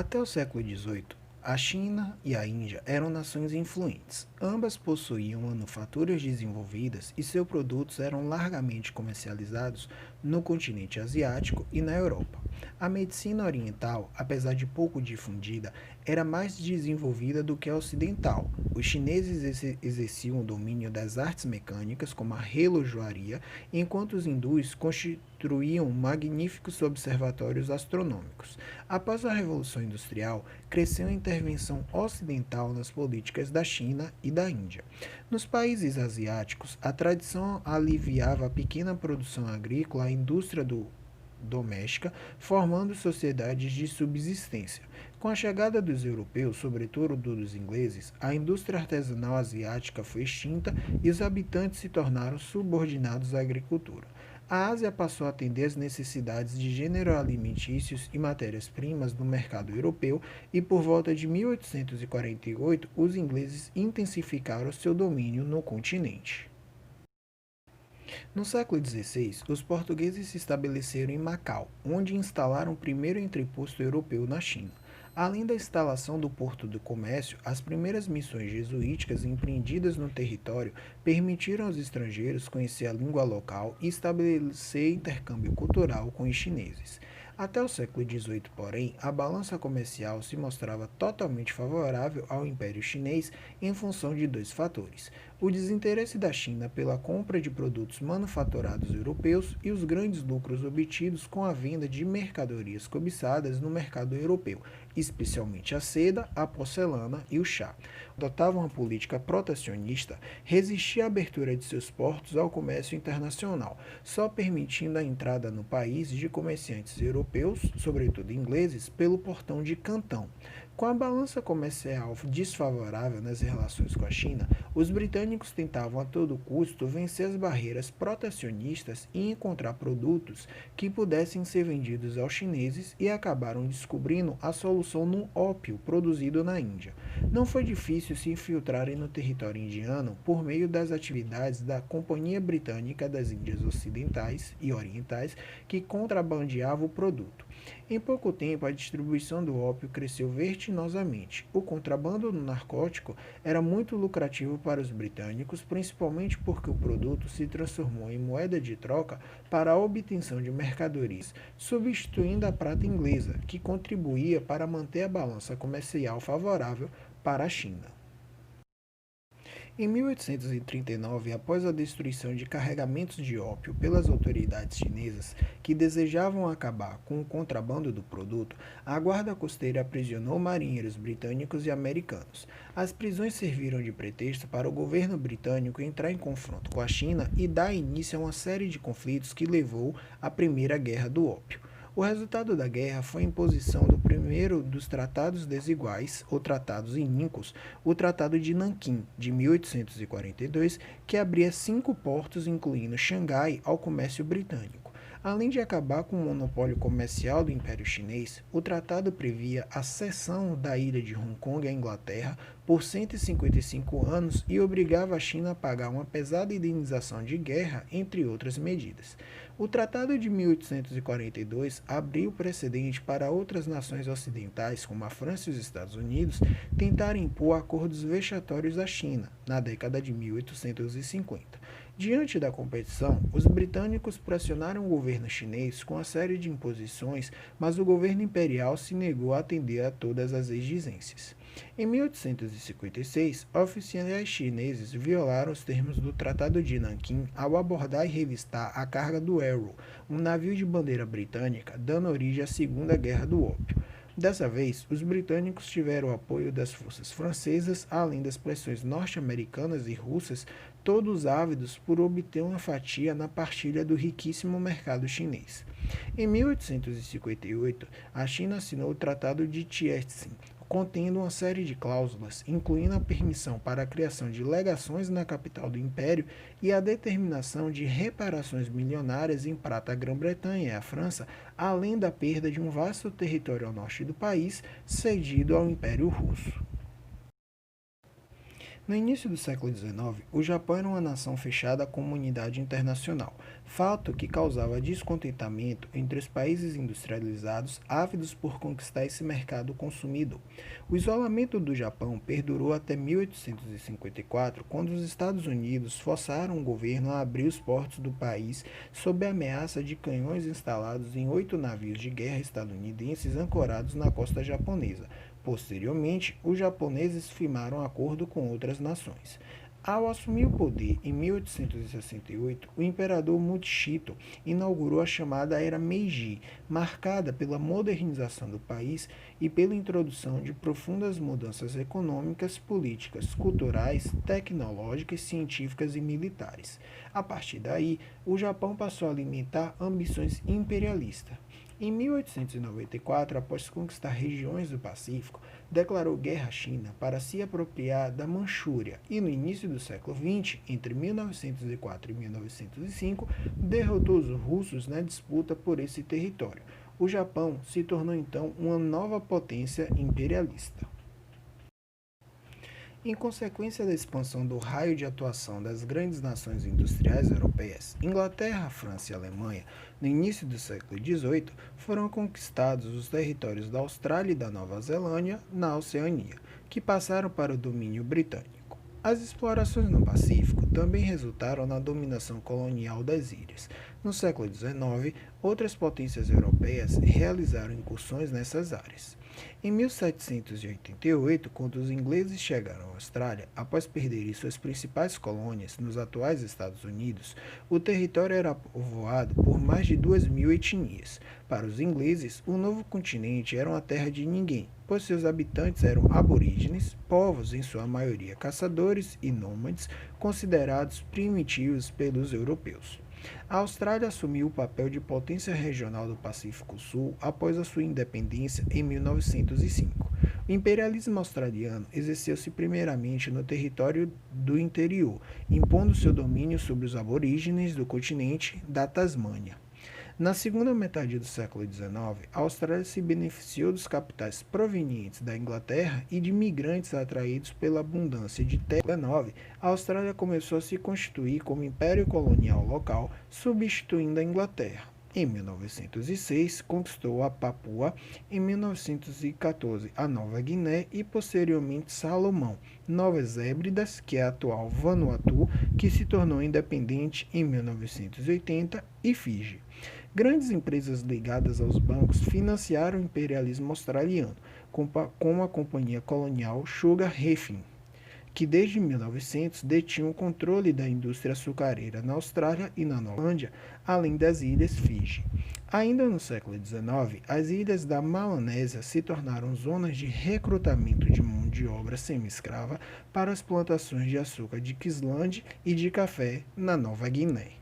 Até o século XVIII, a China e a Índia eram nações influentes. Ambas possuíam manufaturas desenvolvidas e seus produtos eram largamente comercializados no continente asiático e na Europa. A medicina oriental, apesar de pouco difundida, era mais desenvolvida do que a ocidental. Os chineses exerciam o domínio das artes mecânicas, como a relojoaria, enquanto os hindus construíam magníficos observatórios astronômicos. Após a Revolução Industrial, cresceu a intervenção ocidental nas políticas da China e da Índia. Nos países asiáticos, a tradição aliviava a pequena produção agrícola, a indústria doméstica, formando sociedades de subsistência. Com a chegada dos europeus, sobretudo dos ingleses, a indústria artesanal asiática foi extinta e os habitantes se tornaram subordinados à agricultura. A Ásia passou a atender às necessidades de gêneros alimentícios e matérias-primas do mercado europeu e por volta de 1848 os ingleses intensificaram seu domínio no continente. No século XVI, os portugueses se estabeleceram em Macau, onde instalaram o primeiro entreposto europeu na China. Além da instalação do Porto do Comércio, as primeiras missões jesuíticas empreendidas no território permitiram aos estrangeiros conhecer a língua local e estabelecer intercâmbio cultural com os chineses. Até o século XVIII, porém, a balança comercial se mostrava totalmente favorável ao Império Chinês em função de dois fatores: o desinteresse da China pela compra de produtos manufaturados europeus e os grandes lucros obtidos com a venda de mercadorias cobiçadas no mercado europeu, especialmente a seda, a porcelana e o chá. Adotava uma política protecionista, resistia à abertura de seus portos ao comércio internacional, só permitindo a entrada no país de comerciantes europeus, sobretudo ingleses, pelo portão de Cantão. Com a balança comercial desfavorável nas relações com a China, os britânicos tentavam a todo custo vencer as barreiras protecionistas e encontrar produtos que pudessem ser vendidos aos chineses e acabaram descobrindo a solução no ópio produzido na Índia. Não foi difícil se infiltrarem no território indiano por meio das atividades da Companhia Britânica das Índias Ocidentais e Orientais, que contrabandeava o produto. Em pouco tempo, a distribuição do ópio cresceu vertiginosamente. O contrabando do narcótico era muito lucrativo para os britânicos, principalmente porque o produto se transformou em moeda de troca para a obtenção de mercadorias, substituindo a prata inglesa, que contribuía para manter a balança comercial favorável para a China. Em 1839, após a destruição de carregamentos de ópio pelas autoridades chinesas que desejavam acabar com o contrabando do produto, a guarda costeira aprisionou marinheiros britânicos e americanos. As prisões serviram de pretexto para o governo britânico entrar em confronto com a China e dar início a uma série de conflitos que levou à Primeira Guerra do Ópio. O resultado da guerra foi a imposição do primeiro dos tratados desiguais, ou tratados iníquos, o Tratado de Nanquim, de 1842, que abria 5 portos, incluindo Xangai, ao comércio britânico. Além de acabar com o monopólio comercial do Império Chinês, o tratado previa a cessão da ilha de Hong Kong à Inglaterra por 155 anos e obrigava a China a pagar uma pesada indenização de guerra, entre outras medidas. O Tratado de 1842 abriu precedente para outras nações ocidentais, como a França e os Estados Unidos, tentarem impor acordos vexatórios à China, na década de 1850. Diante da competição, os britânicos pressionaram o governo chinês com uma série de imposições, mas o governo imperial se negou a atender a todas as exigências. Em 1856, oficiais chineses violaram os termos do Tratado de Nanquim ao abordar e revistar a carga do Arrow, um navio de bandeira britânica, dando origem à Segunda Guerra do Ópio. Dessa vez, os britânicos tiveram o apoio das forças francesas, além das pressões norte-americanas e russas, todos ávidos por obter uma fatia na partilha do riquíssimo mercado chinês. Em 1858, a China assinou o Tratado de Tientsin, contendo uma série de cláusulas, incluindo a permissão para a criação de legações na capital do Império e a determinação de reparações milionárias em prata à Grã-Bretanha e à França, além da perda de um vasto território ao norte do país, cedido ao Império Russo. No início do século XIX, o Japão era uma nação fechada à comunidade internacional, fato que causava descontentamento entre os países industrializados ávidos por conquistar esse mercado consumidor. O isolamento do Japão perdurou até 1854, quando os Estados Unidos forçaram o governo a abrir os portos do país sob a ameaça de canhões instalados em 8 navios de guerra estadunidenses ancorados na costa japonesa. Posteriormente, os japoneses firmaram acordo com outras nações. Ao assumir o poder em 1868, o imperador Mushito inaugurou a chamada Era Meiji, marcada pela modernização do país e pela introdução de profundas mudanças econômicas, políticas, culturais, tecnológicas, científicas e militares. A partir daí, o Japão passou a alimentar ambições imperialistas. Em 1894, após conquistar regiões do Pacífico, declarou guerra à China para se apropriar da Manchúria e, no início do século XX, entre 1904 e 1905, derrotou os russos na disputa por esse território. O Japão se tornou então uma nova potência imperialista. Em consequência da expansão do raio de atuação das grandes nações industriais europeias, Inglaterra, França e Alemanha, no início do século XVIII, foram conquistados os territórios da Austrália e da Nova Zelândia, na Oceania, que passaram para o domínio britânico. As explorações no Pacífico também resultaram na dominação colonial das ilhas. No século XIX, outras potências europeias realizaram incursões nessas áreas. Em 1788, quando os ingleses chegaram à Austrália, após perderem suas principais colônias nos atuais Estados Unidos, o território era povoado por mais de 2.000 etnias. Para os ingleses, o novo continente era uma terra de ninguém, pois seus habitantes eram aborígenes, povos em sua maioria caçadores e nômades, considerados primitivos pelos europeus. A Austrália assumiu o papel de potência regional do Pacífico Sul após a sua independência em 1905. O imperialismo australiano exerceu-se primeiramente no território do interior, impondo seu domínio sobre os aborígenes do continente da Tasmânia. Na segunda metade do século XIX, a Austrália se beneficiou dos capitais provenientes da Inglaterra e de imigrantes atraídos pela abundância de terra. No século XIX, a Austrália começou a se constituir como império colonial local, substituindo a Inglaterra. Em 1906, conquistou a Papua, em 1914 a Nova Guiné e posteriormente Salomão, Novas Hébridas, que é a atual Vanuatu, que se tornou independente em 1980, e Fiji. Grandes empresas ligadas aos bancos financiaram o imperialismo australiano, como a companhia colonial Sugar Refin, que desde 1900 detinha o controle da indústria açucareira na Austrália e na Nova Zelândia, além das ilhas Fiji. Ainda no século XIX, as ilhas da Melanésia se tornaram zonas de recrutamento de mão de obra semi-escrava para as plantações de açúcar de Queensland e de café na Nova Guiné.